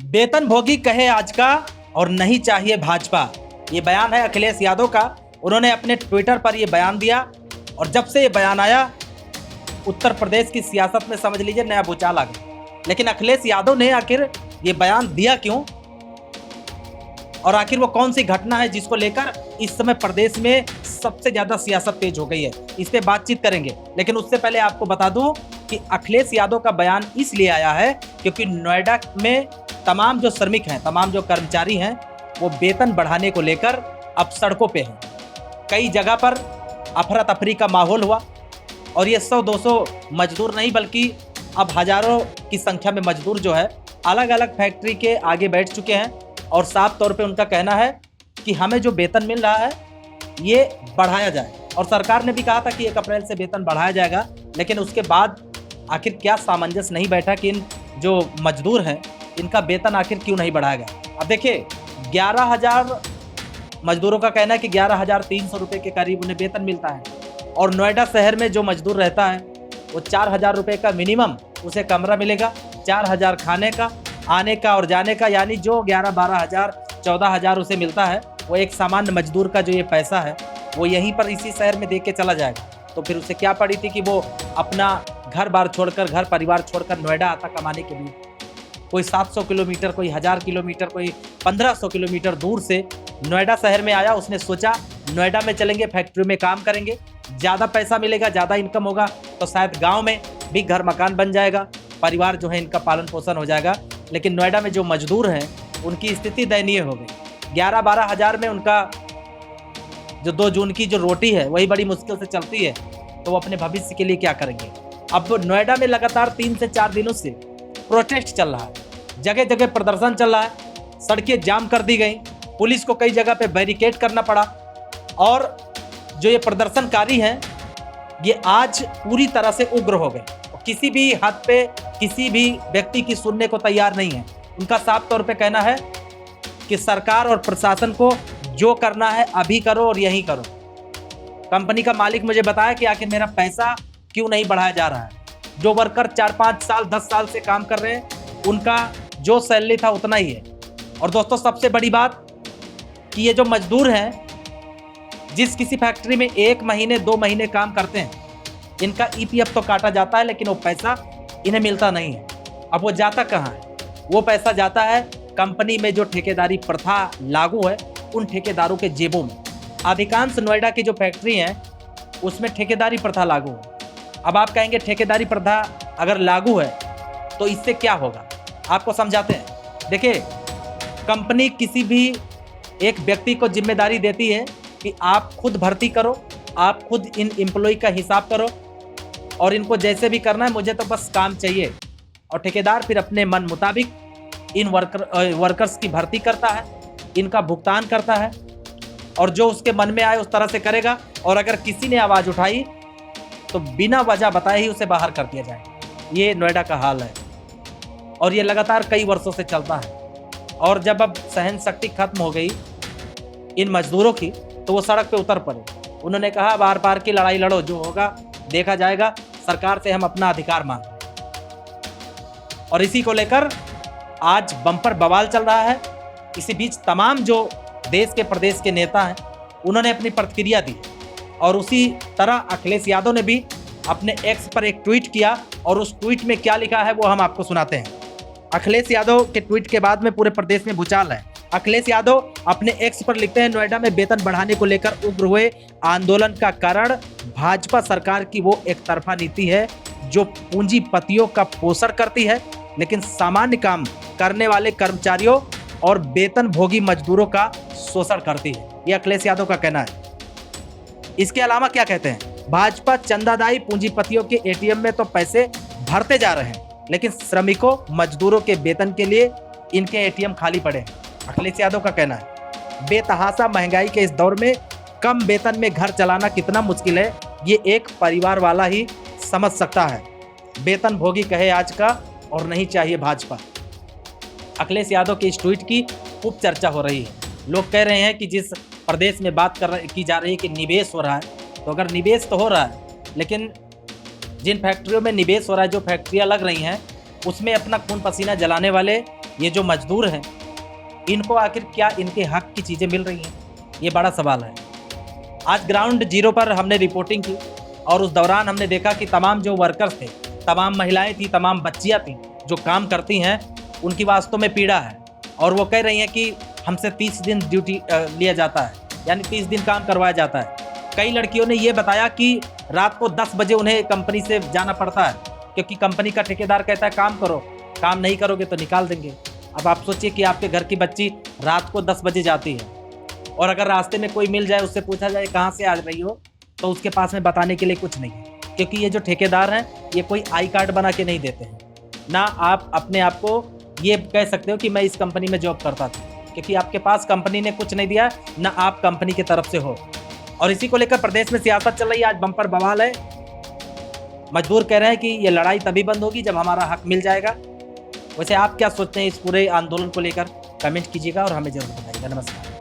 वेतन भोगी कहे आज का और नहीं चाहिए भाजपा। ये बयान है अखिलेश यादव का। उन्होंने अपने ट्विटर पर ये बयान दिया और जब से ये बयान आया उत्तर प्रदेश की सियासत में समझ लीजिए नया भूचाल आ गया। लेकिन अखिलेश यादव ने आखिर ये बयान दिया क्यों और आखिर वो कौन सी घटना है जिसको लेकर इस समय प्रदेश में सबसे ज्यादा सियासत तेज हो गई है, इस पे बातचीत करेंगे। लेकिन उससे पहले आपको बता दूं कि अखिलेश यादव का बयान इसलिए आया है क्योंकि नोएडा में तमाम जो श्रमिक हैं, तमाम जो कर्मचारी हैं, वो वेतन बढ़ाने को लेकर अब सड़कों पे हैं। कई जगह पर अफरा तफरी का माहौल हुआ और ये 100-200 मजदूर नहीं बल्कि अब हजारों की संख्या में मजदूर जो है अलग अलग फैक्ट्री के आगे बैठ चुके हैं और साफ तौर पे उनका कहना है कि हमें जो वेतन मिल रहा है ये बढ़ाया जाए। और सरकार ने भी कहा था कि 1 अप्रैल से वेतन बढ़ाया जाएगा, लेकिन उसके बाद आखिर क्या सामंजस्य नहीं बैठा कि इन जो मजदूर हैं इनका वेतन आखिर क्यों नहीं बढ़ाया गया। अब देखिए 11,000 मजदूरों का कहना है कि 11,300 रुपये के करीब उन्हें वेतन मिलता है और नोएडा शहर में जो मजदूर रहता है वो 4,000 रुपये का मिनिमम उसे कमरा मिलेगा, 4,000 खाने का, आने का और जाने का, यानी जो 11-12,000 14,000 उसे मिलता है वो एक सामान्य मजदूर का जो ये पैसा है वो यहीं पर इसी शहर में दे के चला जाएगा। तो फिर उसे क्या पड़ी थी कि वो अपना घर बार छोड़कर, घर परिवार छोड़कर नोएडा आता कमाने के लिए। कोई 700 किलोमीटर, कोई 1000 किलोमीटर, कोई 1500 किलोमीटर दूर से नोएडा शहर में आया। उसने सोचा नोएडा में चलेंगे, फैक्ट्री में काम करेंगे, ज़्यादा पैसा मिलेगा, ज़्यादा इनकम होगा, तो शायद गांव में भी घर मकान बन जाएगा, परिवार जो है इनका पालन पोषण हो जाएगा। लेकिन नोएडा में जो मजदूर हैं उनकी स्थिति दयनीय हो गई। 11-12 हज़ार में उनका जो 2 जून की जो रोटी है वही बड़ी मुश्किल से चलती है, तो वो अपने भविष्य के लिए क्या करेंगे। अब नोएडा में लगातार 3 से 4 दिनों से प्रोटेस्ट चल रहा है, जगह जगह प्रदर्शन चल रहा है, सड़कें जाम कर दी गई, पुलिस को कई जगह पे बैरिकेड करना पड़ा और जो ये प्रदर्शनकारी हैं ये आज पूरी तरह से उग्र हो गए। किसी भी हद पे किसी भी व्यक्ति की सुनने को तैयार नहीं है। उनका साफ तौर पे कहना है कि सरकार और प्रशासन को जो करना है अभी करो और यहीं करो। कंपनी का मालिक मुझे बताया कि आखिर मेरा पैसा क्यों नहीं बढ़ाया जा रहा है। जो वर्कर 4-5 साल 10 साल से काम कर रहे हैं उनका जो सैलरी था उतना ही है। और दोस्तों सबसे बड़ी बात कि ये जो मजदूर हैं जिस किसी फैक्ट्री में 1 महीने 2 महीने काम करते हैं इनका ईपीएफ तो काटा जाता है, लेकिन वो पैसा इन्हें मिलता नहीं है। अब वो जाता कहाँ है? वो पैसा जाता है कंपनी में जो ठेकेदारी प्रथा लागू है उन ठेकेदारों के जेबों में। अधिकांश नोएडा की जो फैक्ट्री हैं उसमें ठेकेदारी प्रथा लागू है। अब आप कहेंगे ठेकेदारी प्रथा अगर लागू है तो इससे क्या होगा, आपको समझाते हैं। देखिए कंपनी किसी भी एक व्यक्ति को जिम्मेदारी देती है कि आप खुद भर्ती करो, आप खुद इन एम्प्लॉय का हिसाब करो और इनको जैसे भी करना है, मुझे तो बस काम चाहिए। और ठेकेदार फिर अपने मन मुताबिक इन वर्कर्स की भर्ती करता है, इनका भुगतान करता है और जो उसके मन में आए उस तरह से करेगा। और अगर किसी ने आवाज़ उठाई तो बिना वजह बताए ही उसे बाहर कर दिया जाए। ये नोएडा का हाल है और ये लगातार कई वर्षों से चलता है। और जब अब सहन शक्ति खत्म हो गई इन मजदूरों की तो वो सड़क पे उतर पड़े। उन्होंने कहा बार बार की लड़ाई लड़ो, जो होगा देखा जाएगा, सरकार से हम अपना अधिकार मांग रहे हैं। और इसी को लेकर आज बम्पर बवाल चल रहा है। इसी बीच तमाम जो देश के प्रदेश के नेता हैं उन्होंने अपनी प्रतिक्रिया दी और उसी तरह अखिलेश यादव ने भी अपने एक्स पर एक ट्वीट किया और उस ट्वीट में क्या लिखा है वो हम आपको सुनाते हैं। अखिलेश यादव के ट्वीट के बाद में पूरे प्रदेश में भूचाल है। अखिलेश यादव अपने एक्स पर लिखते हैं, नोएडा में वेतन बढ़ाने को लेकर उग्र हुए आंदोलन का कारण भाजपा सरकार की वो एक तरफा नीति है जो पूंजीपतियों का पोषण करती है, लेकिन सामान्य काम करने वाले कर्मचारियों और वेतन भोगी मजदूरों का शोषण करती है। ये अखिलेश यादव का कहना है। इसके अलावा क्या कहते हैं, भाजपा चंदादाई पूंजीपतियों के एटीएम में तो पैसे भरते जा रहे हैं, लेकिन श्रमिकों मजदूरों के वेतन के लिए इनके एटीएम खाली पड़े हैं। अखिलेश यादव का कहना है बेतहाशा महंगाई के इस दौर में कम वेतन में घर चलाना कितना मुश्किल है ये एक परिवार वाला ही समझ सकता है। वेतन भोगी कहे आज का और नहीं चाहिए भाजपा। अखिलेश यादव के इस ट्वीट की खूब चर्चा हो रही है। लोग कह रहे हैं कि जिस प्रदेश में बात की जा रही है कि निवेश हो रहा है, तो अगर निवेश तो हो रहा है, लेकिन जिन फैक्ट्रियों में निवेश हो रहा है, जो फैक्ट्रियां लग रही हैं, उसमें अपना खून पसीना जलाने वाले ये जो मजदूर हैं, इनको आखिर क्या इनके हक की चीज़ें मिल रही हैं, ये बड़ा सवाल है। आज ग्राउंड जीरो पर हमने रिपोर्टिंग की और उस दौरान हमने देखा कि तमाम जो वर्कर्स थे, तमाम महिलाएं थी, तमाम बच्चियां थीं जो काम करती हैं, उनकी वास्तव में पीड़ा है। और वो कह रही हैं कि हमसे 30 दिन ड्यूटी लिया जाता है, यानी 30 दिन काम करवाया जाता है। कई लड़कियों ने ये बताया कि रात को 10 बजे उन्हें कंपनी से जाना पड़ता है, क्योंकि कंपनी का ठेकेदार कहता है काम करो, काम नहीं करोगे तो निकाल देंगे। अब आप सोचिए कि आपके घर की बच्ची रात को 10 बजे जाती है, और अगर रास्ते में कोई मिल जाए, उससे पूछा जाए कहाँ से आ रही हो, तो उसके पास में बताने के लिए कुछ नहीं है, क्योंकि ये जो ठेकेदार हैं, ये कोई आई कार्ड बना के नहीं देते हैं। ना आप अपने आप को ये कह सकते हो कि मैं इस कंपनी में जॉब करता था, क्योंकि आपके पास कंपनी ने कुछ नहीं दिया, ना आप कंपनी की तरफ से हो। और इसी को लेकर प्रदेश में सियासत चल रही है। आज बम्पर बवाल है। मजदूर कह रहे हैं कि ये लड़ाई तभी बंद होगी जब हमारा हक मिल जाएगा। वैसे आप क्या सोचते हैं इस पूरे आंदोलन को लेकर? कमेंट कीजिएगा और हमें जरूर बताइएगा। नमस्कार।